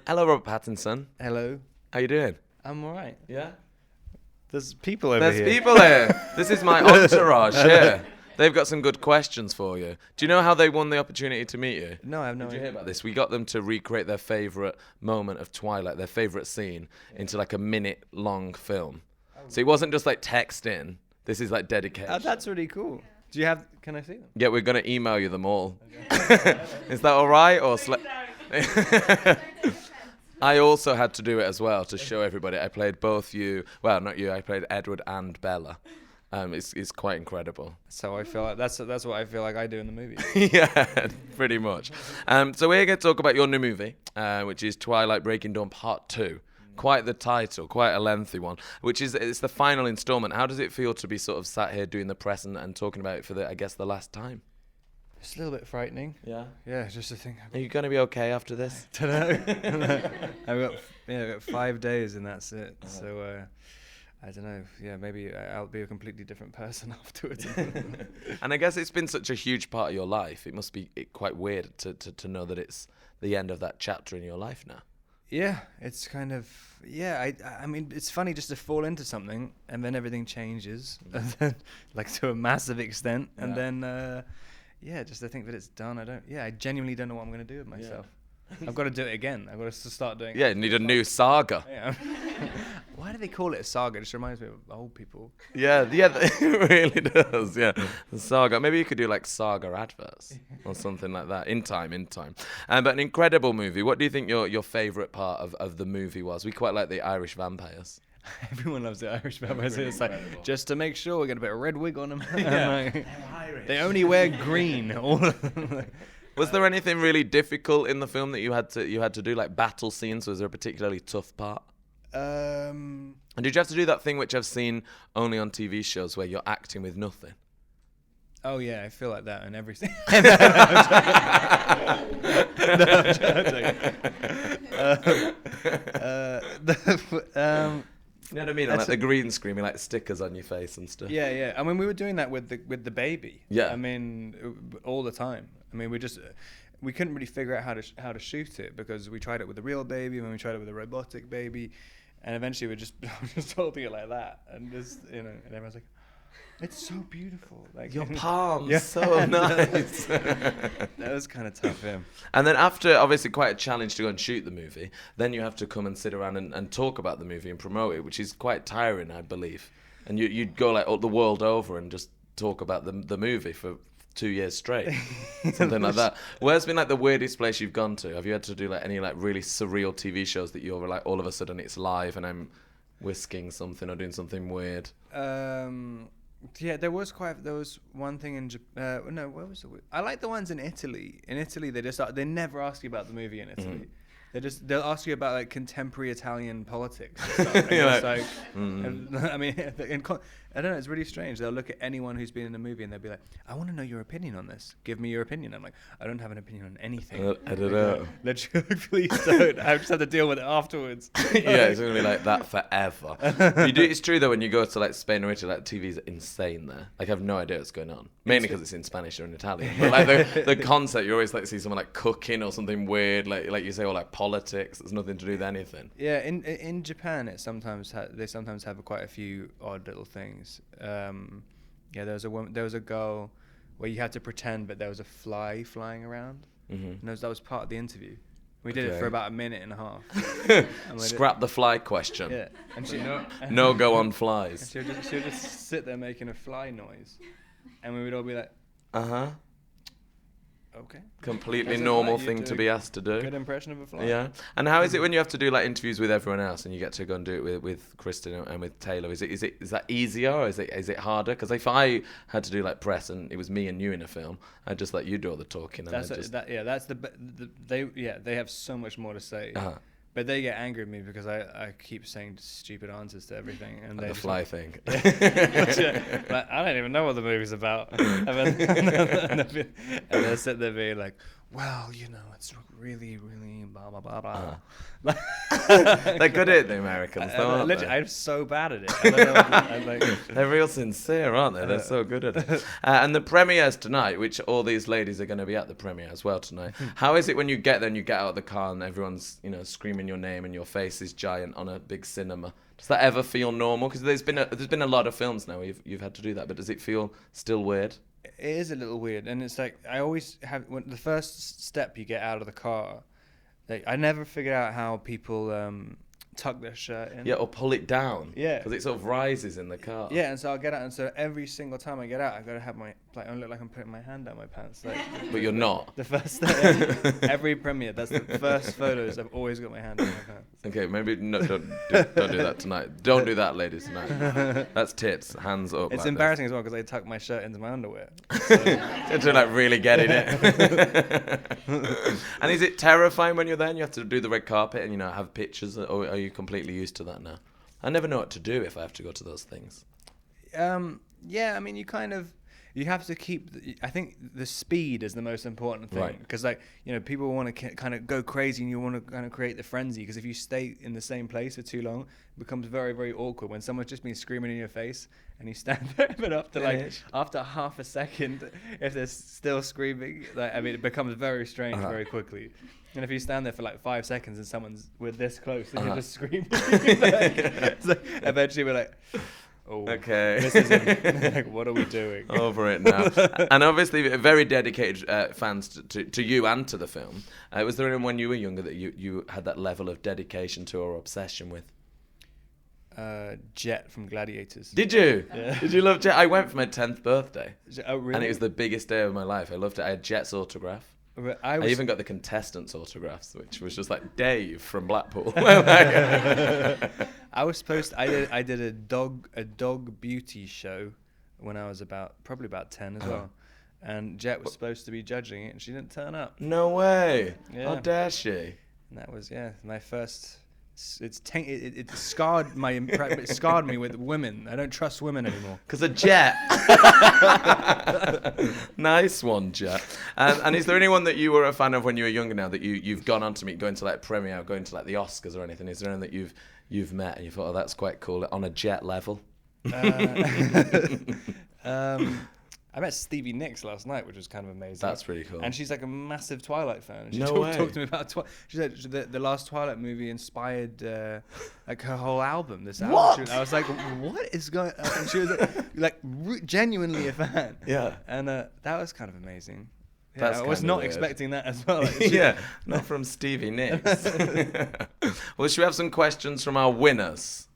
Hello, Robert Pattinson. Hello. How you doing? I'm all right. Yeah? There's people over here. There's people here. This is my entourage here. They've got some good questions for you. Do you know how they won the opportunity to meet you? No, I have no Did you idea. hear about this? We got them to recreate their favourite moment of Twilight, their favourite scene, into like a minute-long film. So it wasn't just like text in. This is like dedication. Oh, that's really cool. Do you have? Can I see them? Yeah, we're going to email you them all. Okay. Is that all right? Or I also had to do it as well to show everybody. I played both you. Well, not you. I played Edward and Bella. It's quite incredible. So I feel like that's what I feel like I do in the movie. Yeah, pretty much. So we're going to talk about your new movie, which is Twilight Breaking Dawn Part 2. Quite the title, quite a lengthy one, it's the final installment. How does it feel to be sort of sat here doing the press and talking about it for the last time? It's a little bit frightening. Yeah. Yeah, just a thing. Are you going to be okay after this? I don't know. I've got 5 days and that's it. Uh-huh. So I don't know. Yeah, maybe I'll be a completely different person afterwards. And I guess it's been such a huge part of your life. It must be quite weird to know that it's the end of that chapter in your life now. Yeah, it's kind of, I mean, it's funny just to fall into something and then everything changes, and then, like to a massive extent, and then, just to think that it's done, I genuinely don't know what I'm going to do with myself. Yeah. I've got to do it again. I've got to start doing it. Yeah, you need a new saga. Yeah. Why do they call it a saga? It just reminds me of old people. Yeah, it really does, yeah. The saga. Maybe you could do like saga adverts or something like that. In time. But an incredible movie. What do you think your favourite part of the movie was? We quite like the Irish vampires. Everyone loves the Irish vampires. It's like, just to make sure we get a bit of red wig on them. Yeah. They're Irish. They only wear green. All of them. Was there anything really difficult in the film that you had to do, like battle scenes? Was there a particularly tough part? And did you have to do that thing which I've seen only on TV shows where you're acting with nothing? Oh yeah, I feel like that in everything. You know what I mean? Like the green screen, like stickers on your face and stuff. Yeah. I mean, we were doing that with the baby. Yeah. I mean, all the time. I mean, we couldn't really figure out how to shoot it because we tried it with the real baby and then we tried it with a robotic baby, and eventually we just holding it like that and just and everyone's like, it's so beautiful. Like your palms, so nice. That was kind of tough, yeah. And then after, obviously, quite a challenge to go and shoot the movie, then you have to come and sit around and talk about the movie and promote it, which is quite tiring, I believe. And you'd go like the world over and just talk about the movie for 2 years straight, something like that. Where's been like the weirdest place you've gone to? Have you had to do like any like really surreal TV shows that you're like all of a sudden it's live and I'm whisking something or doing something weird? Yeah, there was one thing in Japan. No, where was it? I like the ones in Italy. In Italy, they never ask you about the movie in Italy. Mm. They'll ask you about like contemporary Italian politics. And stuff. I mean, I don't know. It's really strange. They'll look at anyone who's been in a movie and they'll be like, "I want to know your opinion on this. Give me your opinion." I'm like, "I don't have an opinion on anything." I don't know. Literally, please don't. I just have to deal with it afterwards. Yeah, it's gonna be like that forever. It's true though. When you go to like Spain or Italy, like TV's insane there. Like I have no idea what's going on. Mainly because it's in Spanish or in Italian. But like the concept, you always like see someone like cooking or something weird, like you say, or like politics. It's nothing to do with anything. Yeah, in Japan, they sometimes have quite a few odd little things. There was a girl where you had to pretend, but there was a fly flying around. Mm-hmm. And that was part of the interview. We did it for about a minute and a half. Scrap the fly question. Yeah, and no go on flies. She'll just sit there making a fly noise, and we would all be like, uh-huh. Okay. Completely normal thing to be asked to do. Good impression of a fly. Yeah. And how is it when you have to do like interviews with everyone else and you get to go and do it with Kristen and with Taylor? Is that easier or is it harder? Because if I had to do like press and it was me and you in a film, I'd just let you do all the talking. They have so much more to say. Uh-huh. But they get angry at me because I keep saying stupid answers to everything. And like the fly thing. Like, I don't even know what the movie's about. And they'll sit there being like, well, it's really, really blah, blah, blah, blah. They're good at it, the Americans, though, aren't they? I'm so bad at it. I don't know, I'm like, they're real sincere, aren't they? They're so good at it. And the premiere's tonight, which all these ladies are going to be at the premiere as well tonight. How is it when you get there and you get out of the car and everyone's, screaming your name and your face is giant on a big cinema? Does that ever feel normal? Because there's been a lot of films now where you've had to do that, but does it feel still weird? it is a little weird, and it's like I always have when the first step you get out of the car. Like I never figured out how people tuck their shirt in. Yeah, or pull it down. Yeah, because it sort of rises in the car. Yeah, and so I'll get out, and so every single time I get out, I've got to have I look like I'm putting my hand down my pants. Like, but you're not. The first every premiere, that's the first photos. I've always got my hand in my pants. Okay, maybe don't do that tonight. Don't do that, ladies, tonight. That's tits, hands up. It's like embarrassing this. as well because I tuck my shirt into my underwear. So. To like really getting it. And is it terrifying when you're there and you have to do the red carpet and have pictures, or are you completely used to that now? I never know what to do if I have to go to those things. Yeah, I mean, you have to keep. I think the speed is the most important thing because, people want to kind of go crazy and you want to kind of create the frenzy. Because if you stay in the same place for too long, it becomes very, very awkward when someone's just been screaming in your face and you stand there. But after half a second, if they're still screaming, it becomes very strange very quickly. And if you stand there for 5 seconds and someone's with this close, then you're just screaming. Eventually we're like. Oh, okay. This isn't, what are we doing? Over it now. And obviously, very dedicated fans to you and to the film. Was there anyone when you were younger that you had that level of dedication to or obsession with? Jet from Gladiators. Did you? Yeah. Did you love Jet? I went for my 10th birthday. Oh, really? And it was the biggest day of my life. I loved it. I had Jet's autograph. I even got the contestants' autographs, which was just like Dave from Blackpool. I was supposed to, I did a dog beauty show when I was probably about 10 as well, and Jet was supposed to be judging it, and she didn't turn up. No way! Yeah. How dare she? And that was my first. It scarred it scarred me with women. I don't trust women anymore. Because of Jet. Nice one, Jet. And is there anyone that you were a fan of when you were younger now that you've gone on to meet, going to premiere, going to the Oscars or anything? Is there anyone that you've met and you thought, oh, that's quite cool on a Jet level? I met Stevie Nicks last night, which was kind of amazing. That's really cool. And she's a massive Twilight fan. She No way. talked to me about She said the last Twilight movie inspired her whole album. This album. What? I was like, what is going on? And she was genuinely a fan. Yeah. And that was kind of amazing. Yeah, That's I was kinda not weird. expecting that as well. Yeah, not from Stevie Nicks. Well, should we have some questions from our winners?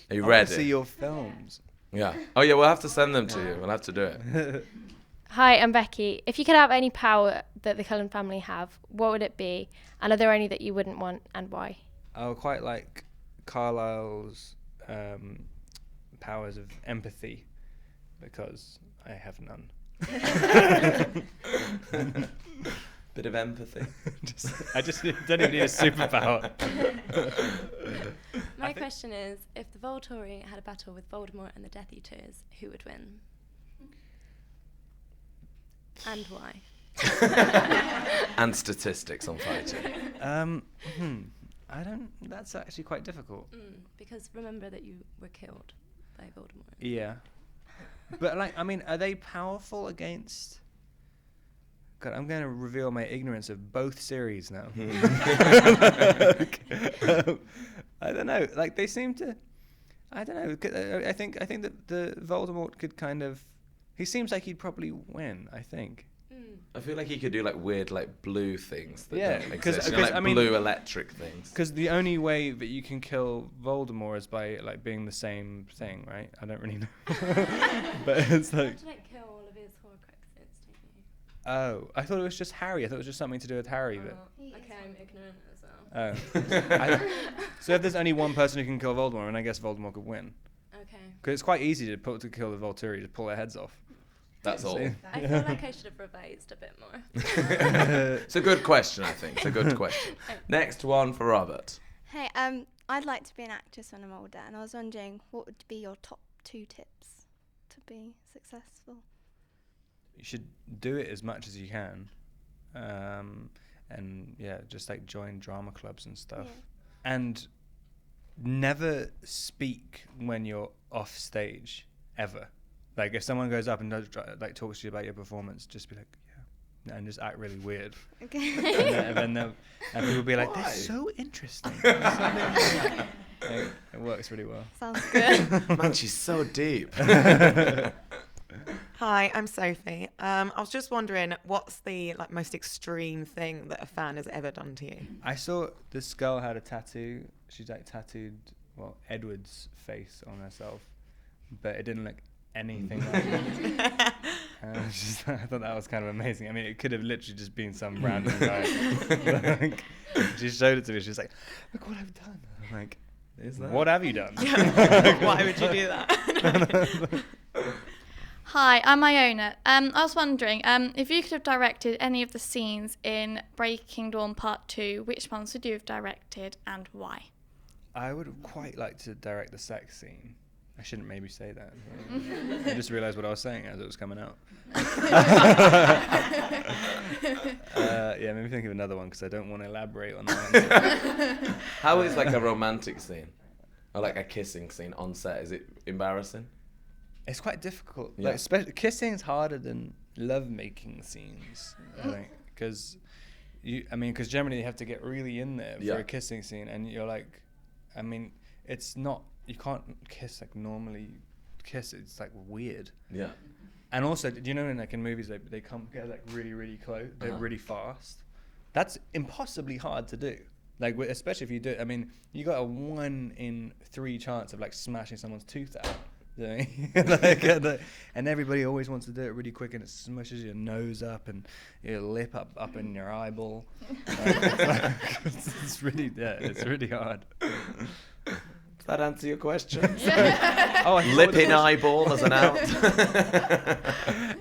Are you I ready? want to see your films. Yeah. Oh, yeah, we'll have to send them to you. We'll have to do it. Hi, I'm Becky. If you could have any power that the Cullen family have, what would it be? And are there any that you wouldn't want, and why? I would quite like Carlisle's powers of empathy, because I have none. Bit of empathy. I just don't even need a superpower. My question is, if the Volturi had a battle with Voldemort and the Death Eaters, who would win? And why? And statistics on fighting. I don't. That's actually quite difficult. Because remember that you were killed by Voldemort. Yeah, but are they powerful against? God, I'm going to reveal my ignorance of both series now. I don't know. They seem to. I don't know. I think that the Voldemort could kind of. He seems like he'd probably win. I think. I feel like he could do weird blue things that Yeah, don't 'cause- exist. 'cause, I mean- blue electric things. Because the only way that you can kill Voldemort is by being the same thing, right? I don't really know. But it's You have to kill all of his Horcruxes, don't you? Oh, I thought it was just Harry. I thought it was just something to do with Harry. But Okay, I'm ignorant as oh, well. so if there's only one person who can kill Voldemort, and I guess Voldemort could win. Okay. Because it's quite easy to kill the Volturi, to pull their heads off. That's all. I feel like I should have revised a bit more. It's a good question, I think. It's a good question. Next one for Robert. Hey, I'd like to be an actress when I'm older, and I was wondering what would be your top 2 tips to be successful. You should do it as much as you can. and yeah, just like join drama clubs and stuff, Yeah. and never speak when you're off stage ever. Like if someone goes up and like talks to you about your performance, just be like, yeah, and just act really weird. Okay. and people will be like, that's so interesting. Like, it works really well. Sounds good. Man, she's so deep. Hi, I'm Sophie. I was just wondering, what's the like most extreme thing that a fan has ever done to you? I saw this girl had a tattoo. She's like tattooed, Edward's face on herself, but it didn't look anything like it. I thought that was kind of amazing. I mean, it could have literally just been some random guy. Like, she showed it to me. She was like, look what I've done. I'm like, what have you done? Why would you do that? Hi, I'm Iona. I was wondering, if you could have directed any of the scenes in Breaking Dawn Part 2, which ones would you have directed and why? I would quite like to direct the sex scene. I shouldn't maybe say that. I just realised what I was saying as it was coming out. Yeah, maybe think of another one because I don't want to elaborate on that. How is like a romantic scene or like a kissing scene on set? Is it embarrassing? It's quite difficult. Yeah. Like, kissing is harder than love-making scenes, I think, because generally you have to get really in there for a kissing scene, and you're like, I mean, it's not. You can't kiss like normally kiss. It's like weird. Yeah. And also, do you know in movies they come get like really, really close, they're really fast. That's impossibly hard to do. Like especially if you do it. I mean, you got a 1 in 3 chance of like smashing someone's tooth out. And everybody always wants to do it really quick, and it smushes your nose up and your lip up in your eyeball. It's really hard. Does that answer your question? Lip in eyeball as an out.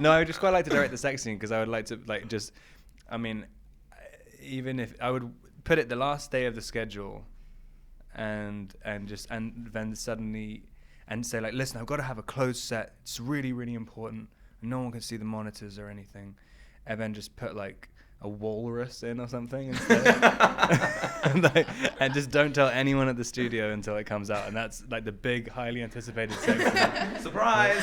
No, I would just quite like to direct the sex scene because I would like to even if I would put it the last day of the schedule, and then suddenly and say like, listen, I've got to have a closed set. It's really, really important. No one can see the monitors or anything, and then just put like a walrus in or something instead. and just don't tell anyone at the studio until it comes out, and that's like the big highly anticipated sex. Surprise.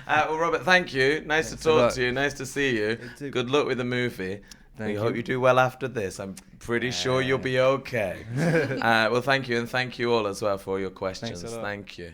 Well, Robert, thank you. Nice to talk to you. Nice to see you. Good luck with the movie. I hope you do well after this. I'm pretty sure you'll be okay. Well, thank you, and thank you all as well for your questions. Thanks a lot. Thank you.